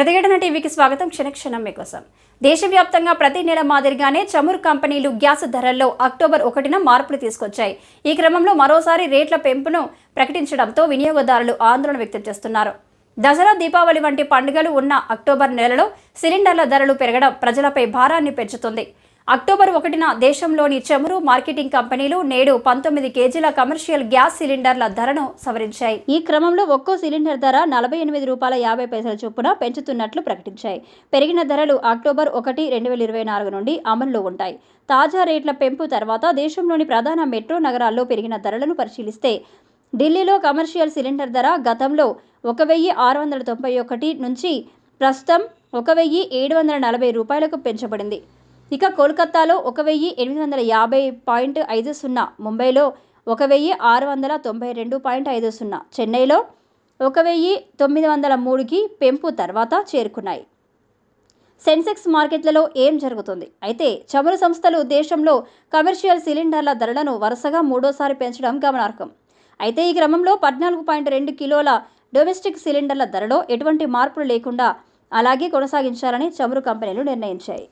ప్రతిఘటన టీవీకి స్వాగతం. క్షణక్షణం మీకోసం. దేశవ్యాప్తంగా ప్రతి నెల మాదిరిగానే చమురు కంపెనీలు గ్యాస్ ధరల్లో అక్టోబర్ 1న మార్పులు తీసుకొచ్చాయి. ఈ క్రమంలో మరోసారి రేట్ల పెంపును ప్రకటించడంతో వినియోగదారులు ఆందోళన వ్యక్తం చేస్తున్నారు. దసరా, దీపావళి వంటి పండుగలు ఉన్న అక్టోబర్ నెలలో సిలిండర్ల ధరలు పెరగడం ప్రజలపై భారాన్ని పెంచుతుంది. అక్టోబర్ 1న దేశంలోని చమురు మార్కెటింగ్ కంపెనీలు నేడు 19 కేజీల కమర్షియల్ గ్యాస్ సిలిండర్ల ధరను సవరించాయి. ఈ క్రమంలో ఒక్కో సిలిండర్ ధర ₹48.50 చొప్పున పెంచుతున్నట్లు ప్రకటించాయి. పెరిగిన ధరలు అక్టోబర్ 1, 2024 నుండి అమలులో ఉంటాయి. తాజా రేట్ల పెంపు తర్వాత దేశంలోని ప్రధాన మెట్రో నగరాల్లో పెరిగిన ధరలను పరిశీలిస్తే ఢిల్లీలో కమర్షియల్ సిలిండర్ ధర గతంలో ₹1,691 నుంచి ప్రస్తుతం ₹1,740 పెంచబడింది. ఇక కోల్కతాలో ₹1,850.50, ముంబైలో ₹1,692.50, చెన్నైలో ₹1,903కి పెంపు తర్వాత చేరుకున్నాయి. సెన్సెక్స్ మార్కెట్లలో ఏం జరుగుతుంది? అయితే చమురు సంస్థలు దేశంలో కమర్షియల్ సిలిండర్ల ధరలను వరుసగా మూడోసారి పెంచడం గమనార్హం. అయితే ఈ క్రమంలో 14.2 కిలోల డొమెస్టిక్ సిలిండర్ల ధరలో ఎటువంటి మార్పులు లేకుండా అలాగే కొనసాగించాలని చమురు కంపెనీలు నిర్ణయించాయి.